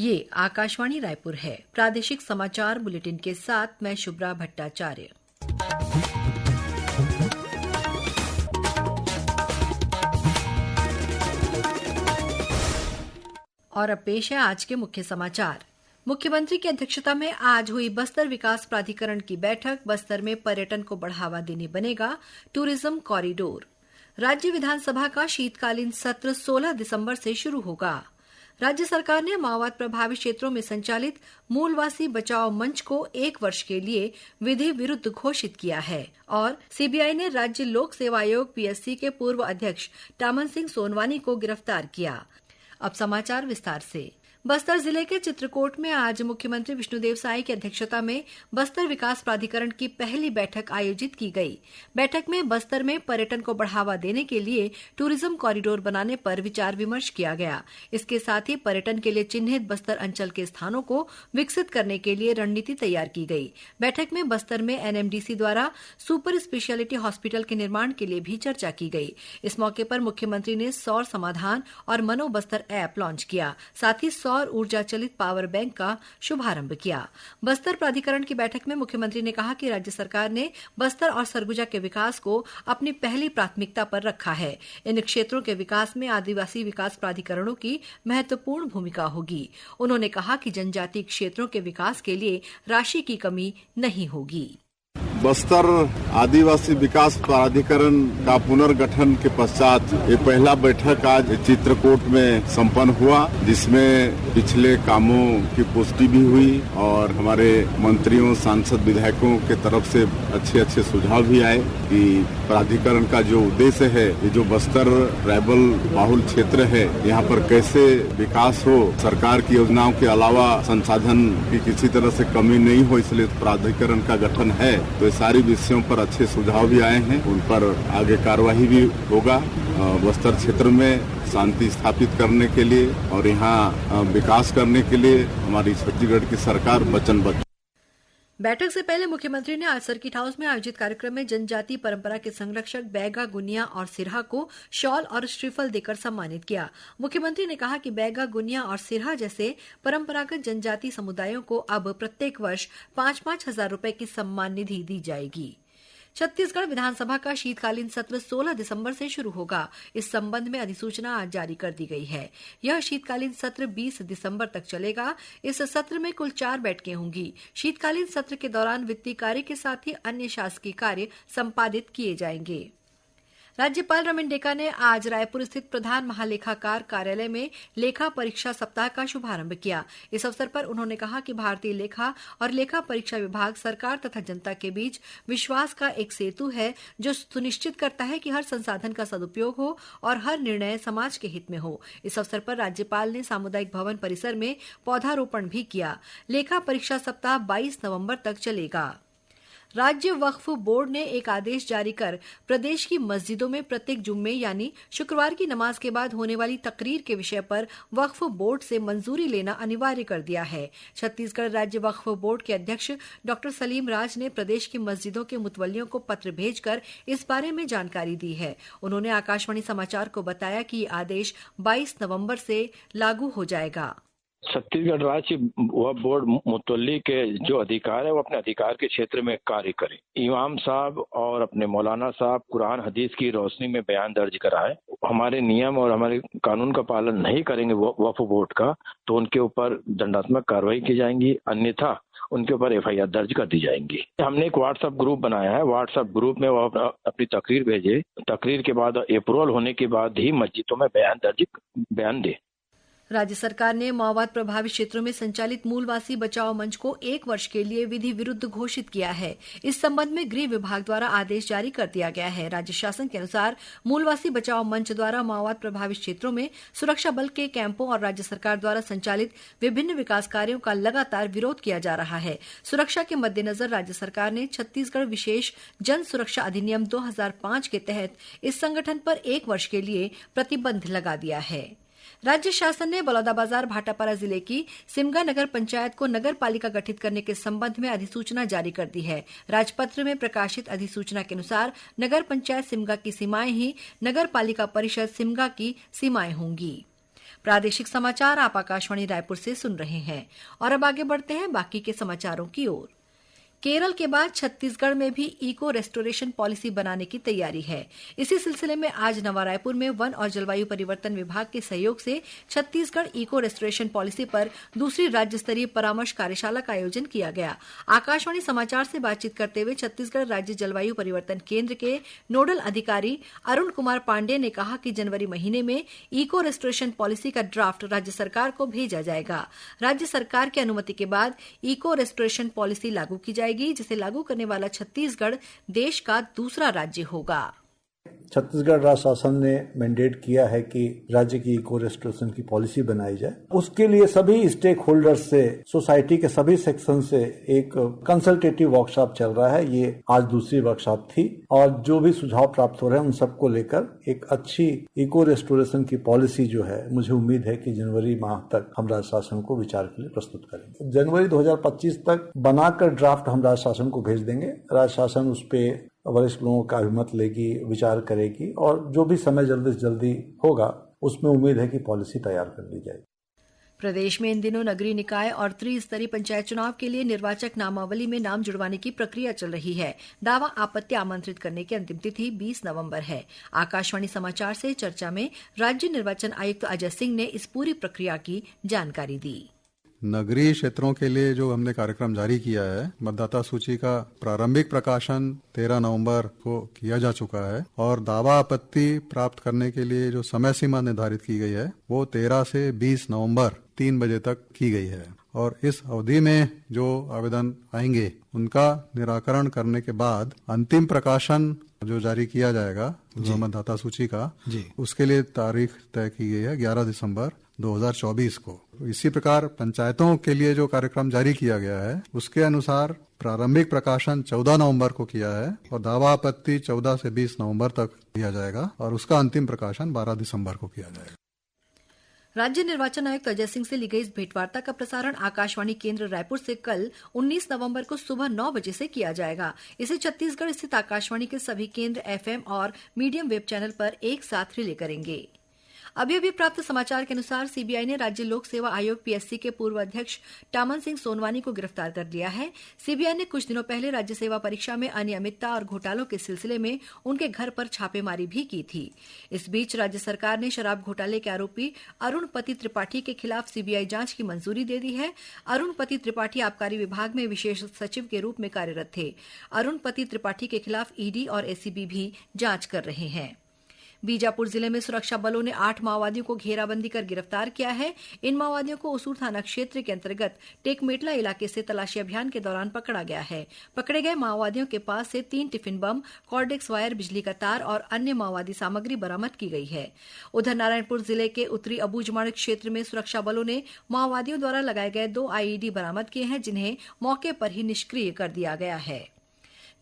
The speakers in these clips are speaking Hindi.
ये आकाशवाणी रायपुर है। प्रादेशिक समाचार बुलेटिन के साथ मैं शुभ्रा भट्टाचार्य। और अब पेश है आज के मुख्य समाचार। मुख्यमंत्री की अध्यक्षता में आज हुई बस्तर विकास प्राधिकरण की बैठक। बस्तर में पर्यटन को बढ़ावा देने बनेगा टूरिज्म कॉरिडोर। राज्य विधानसभा का शीतकालीन सत्र 16 दिसंबर से शुरू होगा। राज्य सरकार ने माओवाद प्रभावित क्षेत्रों में संचालित मूलवासी बचाओ मंच को 1 वर्ष के लिए विधि विरुद्ध घोषित किया है। और सीबीआई ने राज्य लोक सेवा आयोग पीएससी के पूर्व अध्यक्ष टामन सिंह सोनवानी को गिरफ्तार किया। अब समाचार विस्तार से। बस्तर जिले के चित्रकोट में आज मुख्यमंत्री विष्णुदेव साय की अध्यक्षता में बस्तर विकास प्राधिकरण की पहली बैठक आयोजित की गई। बैठक में बस्तर में पर्यटन को बढ़ावा देने के लिए टूरिज्म कॉरिडोर बनाने पर विचार विमर्श किया गया। इसके साथ ही पर्यटन के लिए चिन्हित बस्तर अंचल के स्थानों को विकसित करने के लिए रणनीति तैयार की गई। बैठक में बस्तर में एनएमडीसी द्वारा सुपर स्पेशलिटी हॉस्पिटल के निर्माण के लिए भी चर्चा की गई। इस मौके पर मुख्यमंत्री ने सौर समाधान और मनो बस्तर ऐप लॉन्च किया। साथ ही सौर ऊर्जा चलित पावर बैंक का शुभारंभ किया। बस्तर प्राधिकरण की बैठक में मुख्यमंत्री ने कहा कि राज्य सरकार ने बस्तर और सरगुजा के विकास को अपनी पहली प्राथमिकता पर रखा है। इन क्षेत्रों के विकास में आदिवासी विकास प्राधिकरणों की महत्वपूर्ण भूमिका होगी। उन्होंने कहा कि जनजातीय क्षेत्रों के विकास के लिए राशि की कमी नहीं होगी। बस्तर आदिवासी विकास प्राधिकरण का पुनर्गठन के पश्चात ये पहला बैठक आज चित्रकूट में संपन्न हुआ, जिसमें पिछले कामों की पुष्टि भी हुई और हमारे मंत्रियों, सांसद, विधायकों के तरफ से अच्छे सुझाव भी आए कि प्राधिकरण का जो उद्देश्य है, ये जो बस्तर ट्राइबल बाहुल क्षेत्र है, यहाँ पर कैसे विकास हो, सरकार की योजनाओं के अलावा संसाधन की किसी तरह से कमी नहीं हो, इसलिए प्राधिकरण का गठन है। तो सारी विषयों पर अच्छे सुझाव भी आए हैं, उन पर आगे कार्यवाही भी होगा। बस्तर क्षेत्र में शांति स्थापित करने के लिए और यहाँ विकास करने के लिए हमारी छत्तीसगढ़ की सरकार वचनबद्ध। बैठक से पहले मुख्यमंत्री ने आज सर्किट हाउस में आयोजित कार्यक्रम में जनजातीय परंपरा के संरक्षक बैगा, गुनिया और सिरहा को शॉल और श्रीफल देकर सम्मानित किया। मुख्यमंत्री ने कहा कि बैगा, गुनिया और सिरहा जैसे परंपरागत जनजातीय समुदायों को अब प्रत्येक वर्ष 5-5 हजार रुपए की सम्मान निधि दी जाएगी। छत्तीसगढ़ विधानसभा का शीतकालीन सत्र 16 दिसंबर से शुरू होगा। इस संबंध में अधिसूचना आज जारी कर दी गई है। यह शीतकालीन सत्र 20 दिसंबर तक चलेगा। इस सत्र में कुल 4 बैठकें होंगी। शीतकालीन सत्र के दौरान वित्तीय कार्य के साथ ही अन्य शासकीय कार्य संपादित किए जाएंगे। राज्यपाल रमन डेका ने आज रायपुर स्थित प्रधान महालेखाकार कार्यालय में लेखा परीक्षा सप्ताह का शुभारंभ किया। इस अवसर पर उन्होंने कहा कि भारतीय लेखा और लेखा परीक्षा विभाग सरकार तथा जनता के बीच विश्वास का एक सेतु है, जो सुनिश्चित करता है कि हर संसाधन का सदुपयोग हो और हर निर्णय समाज के हित में हो। इस अवसर पर राज्यपाल ने सामुदायिक भवन परिसर में पौधारोपण भी किया। लेखा परीक्षा सप्ताह 22 नवंबर तक चलेगा। राज्य वक्फ बोर्ड ने एक आदेश जारी कर प्रदेश की मस्जिदों में प्रत्येक जुम्मे यानी शुक्रवार की नमाज के बाद होने वाली तकरीर के विषय पर वक्फ बोर्ड से मंजूरी लेना अनिवार्य कर दिया है। छत्तीसगढ़ राज्य वक्फ बोर्ड के अध्यक्ष डॉक्टर सलीम राज ने प्रदेश की मस्जिदों के मुतवल्लियों को पत्र भेजकर इस बारे में जानकारी दी है। उन्होंने आकाशवाणी समाचार को बताया कि ये आदेश 22 नवंबर से लागू हो जाएगा। छत्तीसगढ़ राज्य वक्फ बोर्ड मुतवल्ली के जो अधिकार है वो अपने अधिकार के क्षेत्र में कार्य करें। इमाम साहब और अपने मौलाना साहब कुरान हदीस की रोशनी में बयान दर्ज कराए। हमारे नियम और हमारे कानून का पालन नहीं करेंगे वक्फ बोर्ड का, तो उनके ऊपर दंडात्मक कार्रवाई की जाएंगी, अन्यथा उनके ऊपर एफआईआर दर्ज कर दी जाएंगी। हमने एक व्हाट्सएप ग्रुप बनाया है। व्हाट्सएप ग्रुप में वो अपनी तकरीर भेजे। तकरीर के बाद अप्रूवल होने के बाद ही मस्जिदों में बयान दे। राज्य सरकार ने माओवाद प्रभावित क्षेत्रों में संचालित मूलवासी बचाओ मंच को 1 वर्ष के लिए विधि विरुद्ध घोषित किया है। इस संबंध में गृह विभाग द्वारा आदेश जारी कर दिया गया है। राज्य शासन के अनुसार मूलवासी बचाओ मंच द्वारा माओवाद प्रभावित क्षेत्रों में सुरक्षा बल के कैंपों और राज्य सरकार द्वारा संचालित विभिन्न विकास कार्यों का लगातार विरोध किया जा रहा है। सुरक्षा के मद्देनजर राज्य सरकार ने छत्तीसगढ़ विशेष जन सुरक्षा अधिनियम 2005 के तहत इस संगठन पर 1 वर्ष के लिए प्रतिबंध लगा दिया है। राज्य शासन ने बलौदाबाजार भाटापारा जिले की सिमगा नगर पंचायत को नगर पालिका गठित करने के संबंध में अधिसूचना जारी कर दी है। राजपत्र में प्रकाशित अधिसूचना के अनुसार नगर पंचायत सिमगा की सीमाएं ही नगर पालिका परिषद सिमगा की सीमाएं होंगी। प्रादेशिक समाचार आप आकाशवाणी रायपुर से सुन रहे हैं और अब आगे बढ़ते हैं बाकी के समाचारों की ओर। केरल के बाद छत्तीसगढ़ में भी इको रेस्टोरेशन पॉलिसी बनाने की तैयारी है। इसी सिलसिले में आज नवा रायपुर में वन और जलवायु परिवर्तन विभाग के सहयोग से छत्तीसगढ़ इको रेस्टोरेशन पॉलिसी पर दूसरी राज्य स्तरीय परामर्श कार्यशाला का आयोजन किया गया। आकाशवाणी समाचार से बातचीत करते हुए छत्तीसगढ़ राज्य जलवायु परिवर्तन केंद्र के नोडल अधिकारी अरुण कुमार पांडे ने कहा कि जनवरी महीने में इको रेस्टोरेशन पॉलिसी का ड्राफ्ट राज्य सरकार को भेजा जाएगा। राज्य सरकार की अनुमति के बाद इको रेस्टोरेशन पॉलिसी लागू की जाएगी, जिसे लागू करने वाला छत्तीसगढ़ देश का दूसरा राज्य होगा। छत्तीसगढ़ राज्य शासन ने मैंडेट किया है कि राज्य की इको रेस्टोरेशन की पॉलिसी बनाई जाए। उसके लिए सभी स्टेक होल्डर्स से, सोसाइटी के सभी सेक्शन से एक कंसल्टेटिव वर्कशॉप चल रहा है। ये आज दूसरी वर्कशॉप थी और जो भी सुझाव प्राप्त हो रहे हैं उन सबको लेकर एक अच्छी इको रेस्टोरेशन की पॉलिसी जो है, मुझे उम्मीद है कि जनवरी माह तक हम राज्य शासन को विचार के लिए प्रस्तुत करेंगे। जनवरी 2025 तक बनाकर ड्राफ्ट हम राज्य शासन को भेज देंगे। राज्य शासन उस पे वरिष्ठ लोगों का अभिमत लेगी, विचार करेगी और जो भी समय जल्दी से जल्दी होगा उसमें उम्मीद है कि पॉलिसी तैयार कर ली जाएगी। प्रदेश में इन दिनों नगरीय निकाय और त्रिस्तरीय पंचायत चुनाव के लिए निर्वाचक नामावली में नाम जुड़वाने की प्रक्रिया चल रही है। दावा आपत्ति आमंत्रित करने की अंतिम तिथि 20 नवंबर है। आकाशवाणी समाचार से चर्चा में राज्य निर्वाचन आयुक्त अजय सिंह ने इस पूरी प्रक्रिया की जानकारी दी। नगरीय क्षेत्रों के लिए जो हमने कार्यक्रम जारी किया है, मतदाता सूची का प्रारंभिक प्रकाशन 13 नवंबर को किया जा चुका है और दावा आपत्ति प्राप्त करने के लिए जो समय सीमा निर्धारित की गई है वो 13 से 20 नवंबर 3 बजे तक की गई है और इस अवधि में जो आवेदन आएंगे उनका निराकरण करने के बाद अंतिम प्रकाशन जो जारी किया जाएगा मतदाता सूची का, उसके लिए तारीख तय की गई है 11 दिसंबर 2024 को। इसी प्रकार पंचायतों के लिए जो कार्यक्रम जारी किया गया है उसके अनुसार प्रारंभिक प्रकाशन 14 नवंबर को किया है और दावा आपत्ति 14 से 20 नवंबर तक किया जाएगा और उसका अंतिम प्रकाशन 12 दिसंबर को किया जाएगा। राज्य निर्वाचन आयुक्त अजय सिंह से ली गई इस भेंटवार्ता का प्रसारण आकाशवाणी केंद्र रायपुर से कल 19 नवंबर को सुबह 9 बजे से किया जाएगा। इसे छत्तीसगढ़ स्थित आकाशवाणी के सभी केंद्र एफएम और मीडियम वेब चैनल पर एक साथ रिले करेंगे। अभी प्राप्त समाचार के अनुसार सीबीआई ने राज्य लोक सेवा आयोग पीएससी के पूर्व अध्यक्ष टामन सिंह सोनवानी को गिरफ्तार कर लिया है। सीबीआई ने कुछ दिनों पहले राज्य सेवा परीक्षा में अनियमितता और घोटालों के सिलसिले में उनके घर पर छापेमारी भी की थी। इस बीच राज्य सरकार ने शराब घोटाले के आरोपी अरुणपति त्रिपाठी के खिलाफ सीबीआई जांच की मंजूरी दे दी है। अरुणपति त्रिपाठी आबकारी विभाग में विशेष सचिव के रूप में कार्यरत थे। अरुणपति त्रिपाठी के खिलाफ ईडी और एसीबी भी जांच कर रहे हैं। बीजापुर जिले में सुरक्षा बलों ने 8 माओवादियों को घेराबंदी कर गिरफ्तार किया है। इन माओवादियों को उसूर थाना क्षेत्र के अंतर्गत टेकमेटला इलाके से तलाशी अभियान के दौरान पकड़ा गया है। पकड़े गए माओवादियों के पास से 3 टिफिन बम, कॉर्डेक्स वायर, बिजली का तार और अन्य माओवादी सामग्री बरामद की गई है। उधर नारायणपुर जिले के उत्तरी अबूजमाड़ क्षेत्र में सुरक्षा बलों ने माओवादियों द्वारा लगाए गए 2 आईईडी बरामद किए हैं, जिन्हें मौके पर ही निष्क्रिय कर दिया गया है।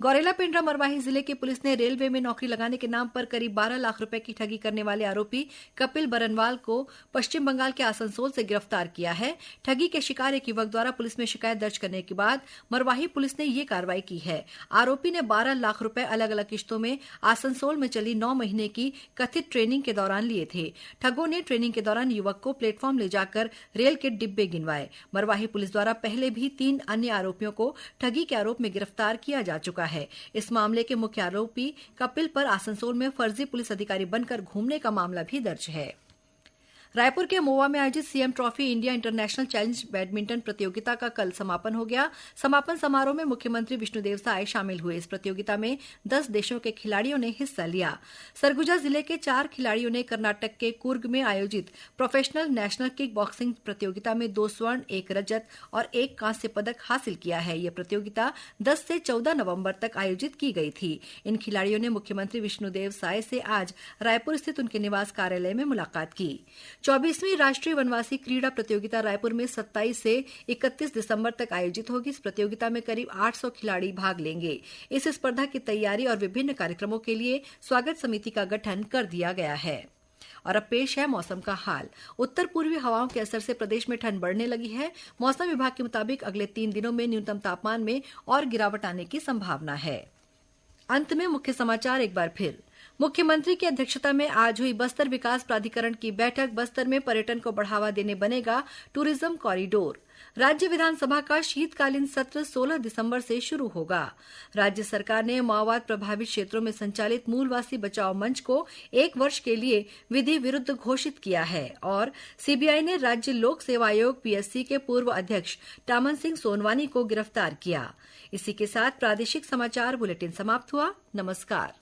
गौरेला पेंड्रा मरवाही जिले की पुलिस ने रेलवे में नौकरी लगाने के नाम पर करीब 12 लाख रुपए की ठगी करने वाले आरोपी कपिल बरनवाल को पश्चिम बंगाल के आसनसोल से गिरफ्तार किया है। ठगी के शिकार एक युवक द्वारा पुलिस में शिकायत दर्ज करने के बाद मरवाही पुलिस ने ये कार्रवाई की है। आरोपी ने 12 लाख रुपए अलग अलग किश्तों में आसनसोल में चली 9 महीने की कथित ट्रेनिंग के दौरान लिए थे। ठगों ने ट्रेनिंग के दौरान युवक को प्लेटफॉर्म ले जाकर रेल के डिब्बे गिनवाए। मरवाही पुलिस द्वारा पहले भी 3 अन्य आरोपियों को ठगी के आरोप में गिरफ्तार किया जा चुका है। इस मामले के मुख्य आरोपी कपिल पर आसनसोल में फर्जी पुलिस अधिकारी बनकर घूमने का मामला भी दर्ज है। रायपुर के मोवा में आयोजित CM trophy India international challenge badminton प्रतियोगिता का कल समापन हो गया। समापन समारोह में मुख्यमंत्री विष्णुदेव साय शामिल हुए। इस प्रतियोगिता में 10 देशों के खिलाड़ियों ने हिस्सा लिया। सरगुजा जिले के 4 खिलाड़ियों ने कर्नाटक के कुर्ग में आयोजित प्रोफेशनल नेशनल किक बॉक्सिंग प्रतियोगिता में 2 स्वर्ण, 1 रजत और 1 कांस्य पदक हासिल किया है। यह प्रतियोगिता 10 से 14 नवंबर तक आयोजित की गई थी। इन खिलाड़ियों ने मुख्यमंत्री विष्णुदेव साय से आज रायपुर स्थित उनके निवास कार्यालय में मुलाकात की। 24वीं राष्ट्रीय वनवासी क्रीड़ा प्रतियोगिता रायपुर में 27 से 31 दिसंबर तक आयोजित होगी। इस प्रतियोगिता में करीब 800 खिलाड़ी भाग लेंगे। इस स्पर्धा की तैयारी और विभिन्न कार्यक्रमों के लिए स्वागत समिति का गठन कर दिया गया है। और अब पेश है मौसम का हाल। उत्तर पूर्वी हवाओं के असर से प्रदेश में ठंड बढ़ने लगी है। मौसम विभाग के मुताबिक अगले 3 दिनों में न्यूनतम तापमान में और गिरावट आने की संभावना है। अंत में मुख्य समाचार एक बार फिर। मुख्यमंत्री की अध्यक्षता में आज हुई बस्तर विकास प्राधिकरण की बैठक। बस्तर में पर्यटन को बढ़ावा देने बनेगा टूरिज्म कॉरिडोर। राज्य विधानसभा का शीतकालीन सत्र 16 दिसंबर से शुरू होगा। राज्य सरकार ने माओवाद प्रभावित क्षेत्रों में संचालित मूलवासी बचाओ मंच को 1 वर्ष के लिए विधि विरुद्ध घोषित किया है और सीबीआई ने राज्य लोक सेवा आयोग पीएससी के पूर्व अध्यक्ष टामन सिंह सोनवानी को गिरफ्तार किया। इसी के साथ प्रादेशिक समाचार बुलेटिन समाप्त हुआ। नमस्कार।